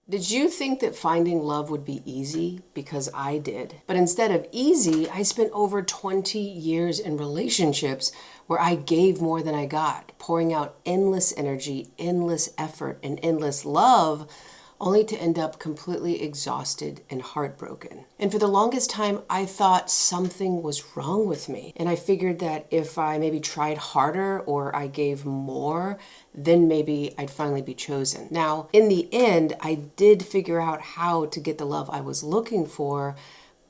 Did you think that finding love would be easy? Because I did. But instead of easy, I spent over 20 years in relationships where I gave more than I got, pouring out endless energy, endless effort, and endless love, only to end up completely exhausted and heartbroken. And for the longest time, I thought something was wrong with me. And I figured that if I maybe tried harder or I gave more, then maybe I'd finally be chosen. Now, in the end, I did figure out how to get the love I was looking for,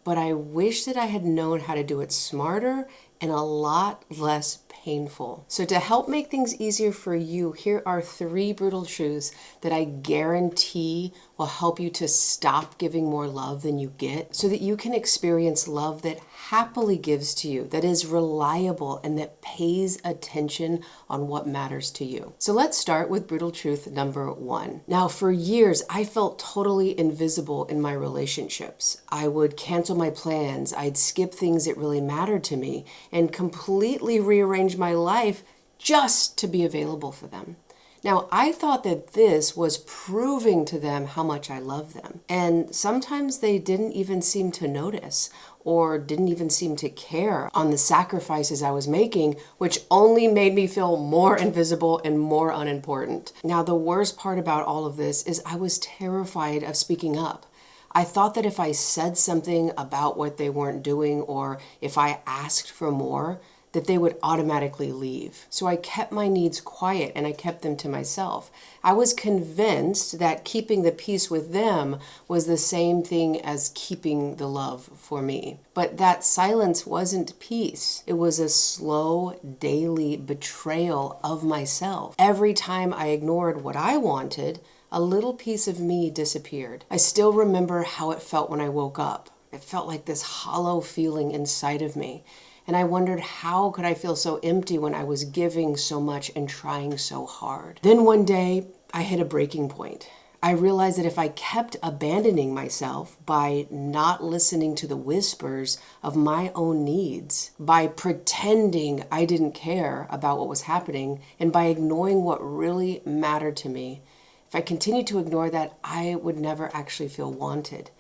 but I wish that I had known how to do it smarter and a lot less painful. So to help make things easier for you, here are 3 brutal truths that I guarantee will help you to stop giving more love than you get so that you can experience love that happily gives to you, that is reliable, and that pays attention on what matters to you. So let's start with brutal truth number 1. Now, for years, I felt totally invisible in my relationships. I would cancel my plans, I'd skip things that really mattered to me, and completely rearrange my life just to be available for them. Now, I thought that this was proving to them how much I love them. And sometimes they didn't even seem to notice or didn't even seem to care on the sacrifices I was making, which only made me feel more invisible and more unimportant. Now, the worst part about all of this is I was terrified of speaking up. I thought that if I said something about what they weren't doing or if I asked for more, that they would automatically leave. So I kept my needs quiet and I kept them to myself. I was convinced that keeping the peace with them was the same thing as keeping the love for me. But that silence wasn't peace. It was a slow, daily betrayal of myself. Every time I ignored what I wanted, a little piece of me disappeared. I still remember how it felt when I woke up. It felt like this hollow feeling inside of me. And I wondered, how could I feel so empty when I was giving so much and trying so hard? Then one day, I hit a breaking point. I realized that if I kept abandoning myself by not listening to the whispers of my own needs, by pretending I didn't care about what was happening, and by ignoring what really mattered to me, if I continued to ignore that, I would never actually feel wanted.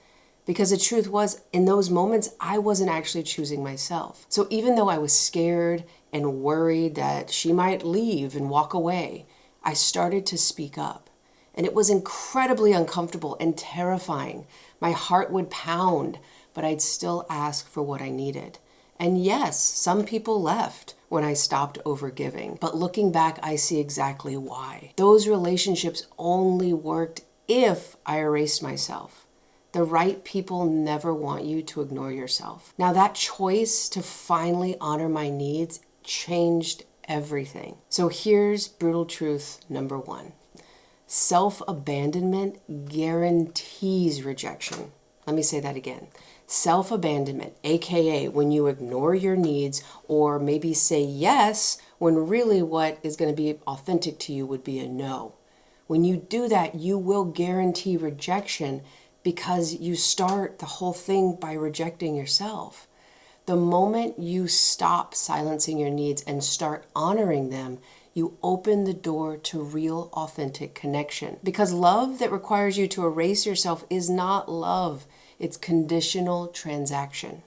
Because the truth was, in those moments, I wasn't actually choosing myself. So even though I was scared and worried that she might leave and walk away, I started to speak up. And it was incredibly uncomfortable and terrifying. My heart would pound, but I'd still ask for what I needed. And yes, some people left when I stopped overgiving. But looking back, I see exactly why. Those relationships only worked if I erased myself. The right people never want you to ignore yourself. Now, that choice to finally honor my needs changed everything. So here's brutal truth number 1. Self-abandonment guarantees rejection. Let me say that again. Self-abandonment, aka when you ignore your needs or maybe say yes when really what is going to be authentic to you would be a no. When you do that, you will guarantee rejection because you start the whole thing by rejecting yourself. The moment you stop silencing your needs and start honoring them, you open the door to real, authentic connection. Because love that requires you to erase yourself is not love. It's conditional transaction.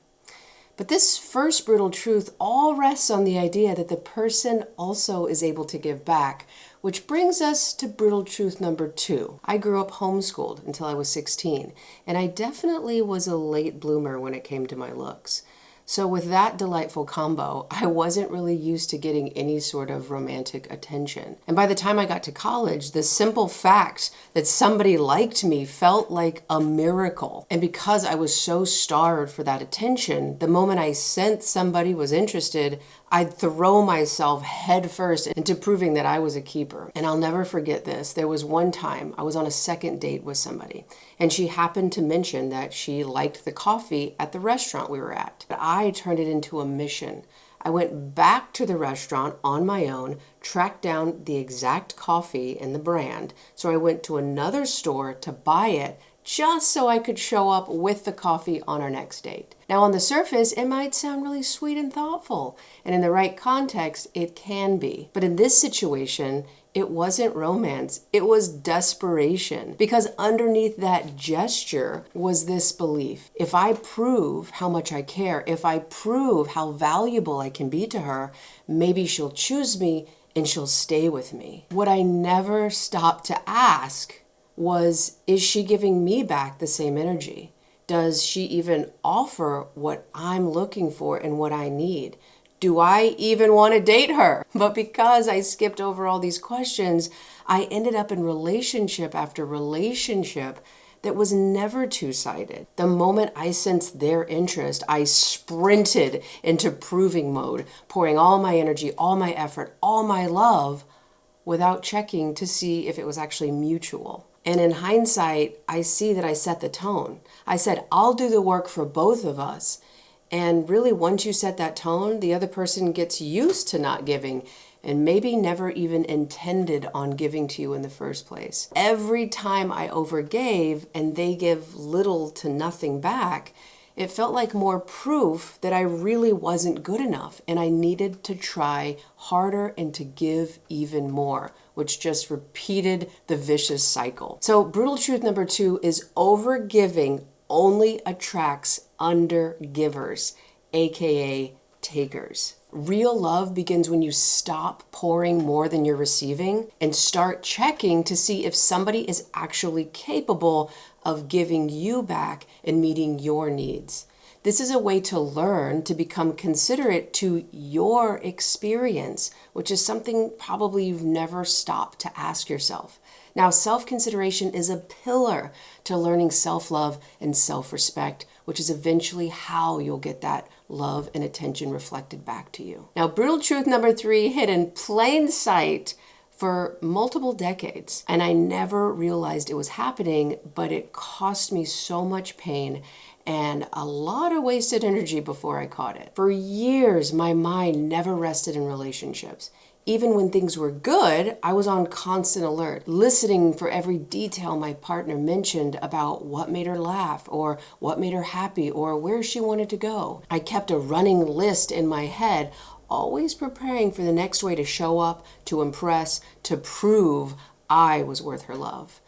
But this first brutal truth all rests on the idea that the person also is able to give back, which brings us to brutal truth number 2. I grew up homeschooled until I was 16, and I definitely was a late bloomer when it came to my looks. So with that delightful combo, I wasn't really used to getting any sort of romantic attention. And by the time I got to college, the simple fact that somebody liked me felt like a miracle. And because I was so starved for that attention, the moment I sensed somebody was interested, I'd throw myself headfirst into proving that I was a keeper. And I'll never forget this. There was one time I was on a second date with somebody, and she happened to mention that she liked the coffee at the restaurant we were at. But I turned it into a mission. I went back to the restaurant on my own, tracked down the exact coffee and the brand. So I went to another store to buy it just so I could show up with the coffee on our next date. Now, on the surface, it might sound really sweet and thoughtful, and in the right context, it can be. But in this situation, It wasn't romance. It was desperation. Because underneath that gesture was this belief. If I prove how much I care, if I prove how valuable I can be to her, maybe she'll choose me and she'll stay with me. What I never stopped to ask was, is she giving me back the same energy? Does she even offer what I'm looking for and what I need? Do I even want to date her? But because I skipped over all these questions, I ended up in relationship after relationship that was never two-sided. The moment I sensed their interest, I sprinted into proving mode, pouring all my energy, all my effort, all my love, without checking to see if it was actually mutual. And in hindsight, I see that I set the tone. I said, I'll do the work for both of us. And really, once you set that tone, the other person gets used to not giving and maybe never even intended on giving to you in the first place. Every time I overgave and they give little to nothing back, it felt like more proof that I really wasn't good enough and I needed to try harder and to give even more, which just repeated the vicious cycle. So brutal truth number 2 is overgiving only attracts undergivers, aka takers. Real love begins when you stop pouring more than you're receiving and start checking to see if somebody is actually capable of giving you back and meeting your needs. This is a way to learn to become considerate to your experience, which is something probably you've never stopped to ask yourself. Now, self-consideration is a pillar to learning self-love and self-respect, which is eventually how you'll get that love and attention reflected back to you. Now, brutal truth number 3 hid in plain sight for multiple decades, and I never realized it was happening, but it cost me so much pain and a lot of wasted energy before I caught it. For years, my mind never rested in relationships. Even when things were good, I was on constant alert, listening for every detail my partner mentioned about what made her laugh or what made her happy or where she wanted to go. I kept a running list in my head, always preparing for the next way to show up, to impress, to prove I was worth her love.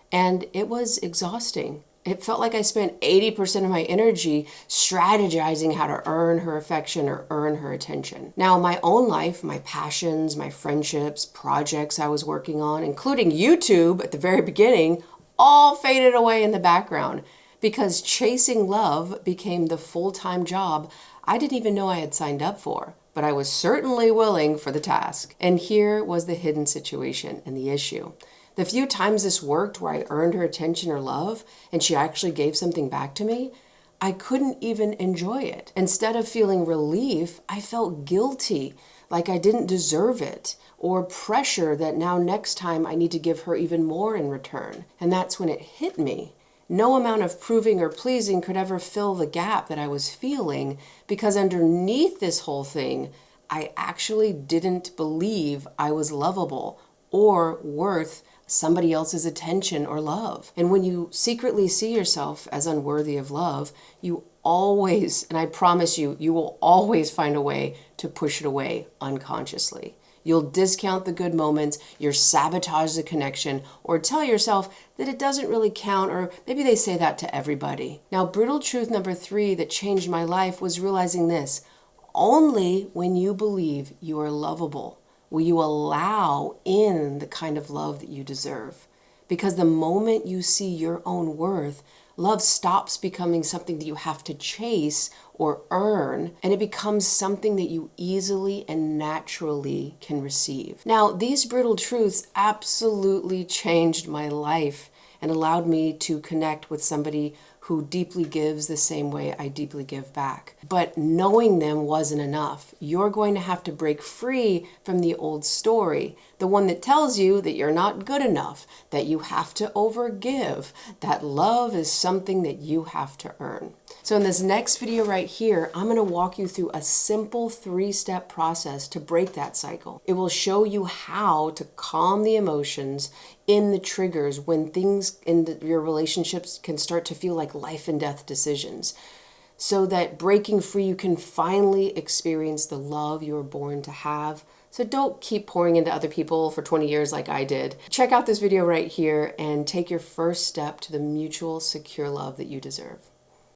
And it was exhausting. It felt like I spent 80% of my energy strategizing how to earn her affection or earn her attention. Now, my own life, my passions, my friendships, projects I was working on, including YouTube at the very beginning, all faded away in the background because chasing love became the full-time job I didn't even know I had signed up for, but I was certainly willing for the task. And here was the hidden situation and the issue. The few times this worked where I earned her attention or love and she actually gave something back to me, I couldn't even enjoy it. Instead of feeling relief, I felt guilty, like I didn't deserve it, or pressure that now next time I need to give her even more in return. And that's when it hit me. No amount of proving or pleasing could ever fill the gap that I was feeling, because underneath this whole thing, I actually didn't believe I was lovable or worth somebody else's attention or love. And when you secretly see yourself as unworthy of love, you always, and I promise you, you will always find a way to push it away unconsciously. You'll discount the good moments, you'll sabotage the connection, or tell yourself that it doesn't really count, or maybe they say that to everybody. Now, brutal truth number 3 that changed my life was realizing this: only when you believe you are lovable will you allow in the kind of love that you deserve. Because the moment you see your own worth, love stops becoming something that you have to chase or earn, and it becomes something that you easily and naturally can receive. Now, these brutal truths absolutely changed my life and allowed me to connect with somebody who deeply gives the same way I deeply give back. But knowing them wasn't enough. You're going to have to break free from the old story, the one that tells you that you're not good enough, that you have to overgive, that love is something that you have to earn. So in this next video right here, I'm going to walk you through a simple 3-step process to break that cycle. It will show you how to calm the emotions in the triggers when things in your relationships can start to feel like life and death decisions, so that breaking free, you can finally experience the love you were born to have, So don't keep pouring into other people for 20 years like I did. Check out this video right here and take your first step to the mutual, secure love that you deserve.